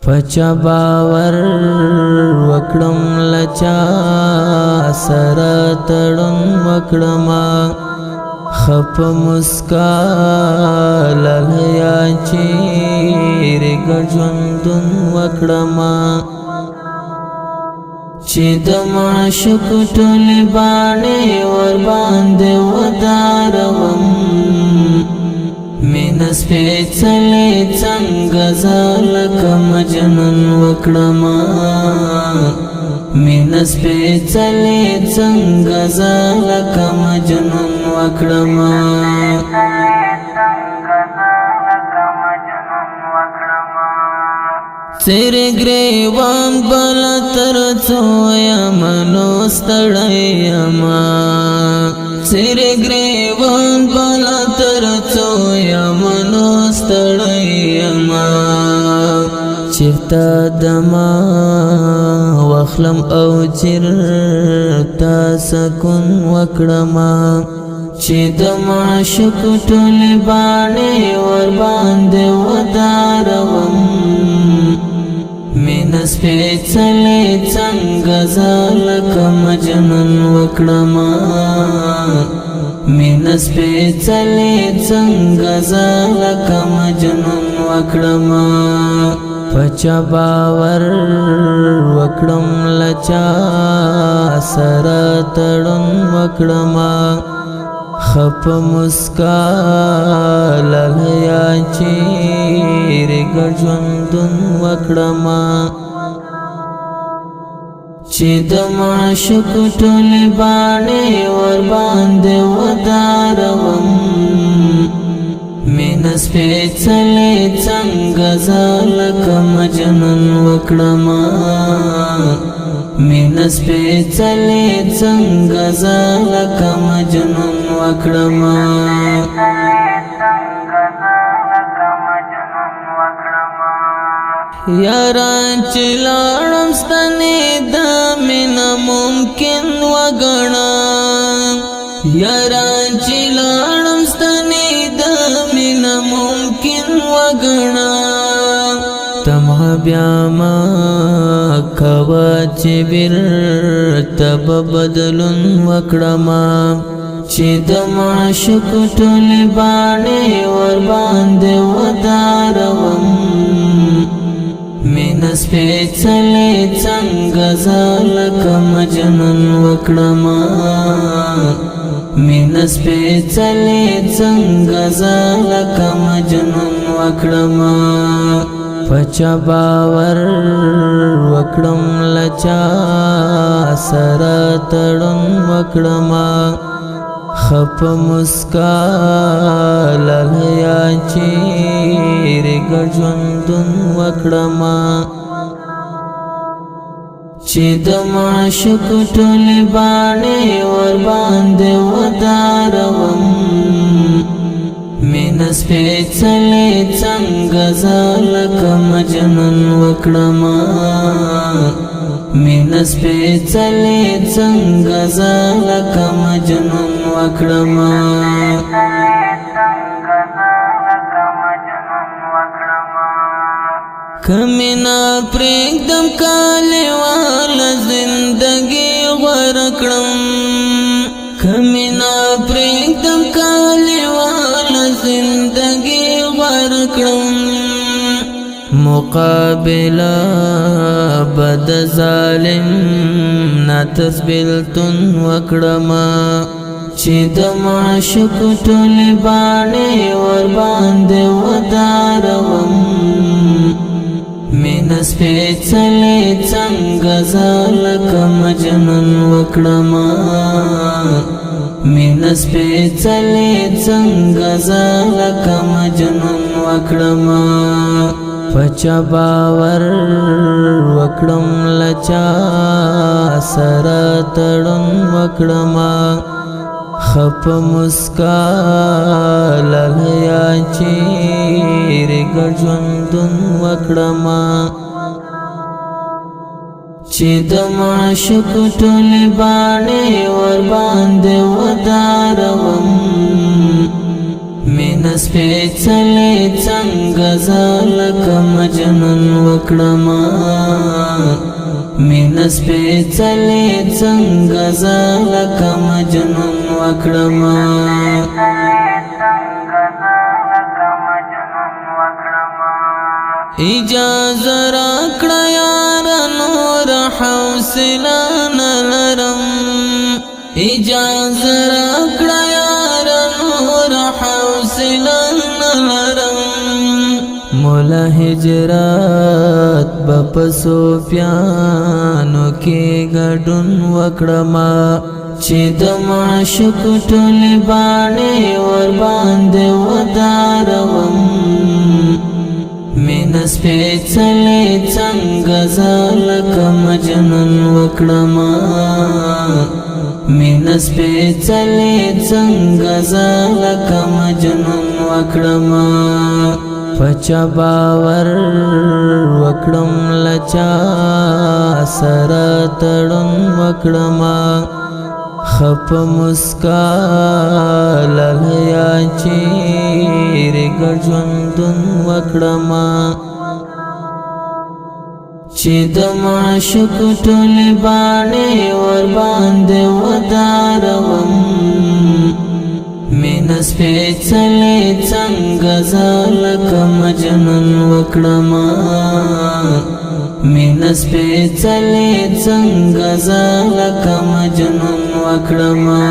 پچا باور وکړم لچا سره تړون وکړما خپ مسکا لالیا چیرې ګرځوندون وکړما چې د معشوق ټولې باڼې ور باندې وداروم مینه سپېڅلې څنګه زه لکه مجنون وکړما مینه سپېڅلې څنګه زه لکه مجنون وکړما تیرے گریوان بلا ترڅو یمنو ستړی یما تیرے گریوان بلا ترڅو یمنو ستړی یما چیرته دما واخلم او چیرته سکون وکړما چې د معشوق ټولې باڼې ور باندې وداروم مینه سپېڅلې څنګه زه لکه مجنون وکړما مینه سپېڅلې څنګه زه لکه مجنون وکړما پچا باور وکړم لچا سره تړون وکړما خپ مسکا لالیا چیرې ګرځوندون وکړما چې د معشوق ټولې باڼې ور باندې وداروم مینه سپېڅلې څنګه زه لکه مجنون وکړما مینه سپېڅلې څنګه زه لکه مجنون وکړما یاران چې لاړم ستنېده مینه ممکن وګڼه یاران چې لاړم ستنېده مینه ممکن وګڼه تمه بیا ما کوه چې بیرته به بدلون وکړما چې د معشوق ټولې باڼې ور باندې وداروم مینه سپېڅلې څنګه زه لکه مجنون وکړما مینه سپېڅلې څنګه زه لکه مجنون وکړما پچا باور وکړم لچا سره تړون وکړما خپ مسکا لالیا چیرې ګرځوندون وکړما چې د معشوق ټولې باڼې ور باندې وداروم مینه سپېڅلې څنګه زه لکه مجنون وکړما مینه سپېڅلې څنګه زه لکه مجنون وکړما کمینا پرېږدم کالیواله زندګي غوره کړم کمینا پرېږدم کالیواله زندګي غوره کړم مقابله بد ظالم ناتس بیلتون وکړما چې د معشوق ټولې باڼې ور باندې وداروم مینه سپېڅلې څنګه زه لکه مجنون وکړما مینه سپېڅلې څنګه زه لکه مجنون وکړما پچا باور وکړم لچا سره تړون وکړما خپ مسکا لالیا چیرې ګرځوندون وکړما چې د معشوق ټولې باڼې ور باندې وداروم مینا سپیڅلې څنګه زلکه مجنون وکړما مینا سپیڅلې څنګه زلکه مجنون وکړما اجازه راکړه یار نور حوصله نلرم اجازه راکړه یار نور حوصله نلرم مولا هجرت بپسو پیانو کې ګډون وکړما چې د معشوق ټولې باڼې ور باندې وداروم مینا سپیڅلې څنګه زلکه مجنون وکړما مینا سپیڅلې څنګه زلکه مجنون وکړما پچا باور وکړم لچا سره تړون وکړما خپ مسکا للیا چیرې ګرځوندون وکړما چې د معشوق ټولې باڼې ور باندې وداروم مینا سپیڅلې څنګه زلکه مجنون وکړما مینا سپیڅلې څنګه زلکه مجنون وکړما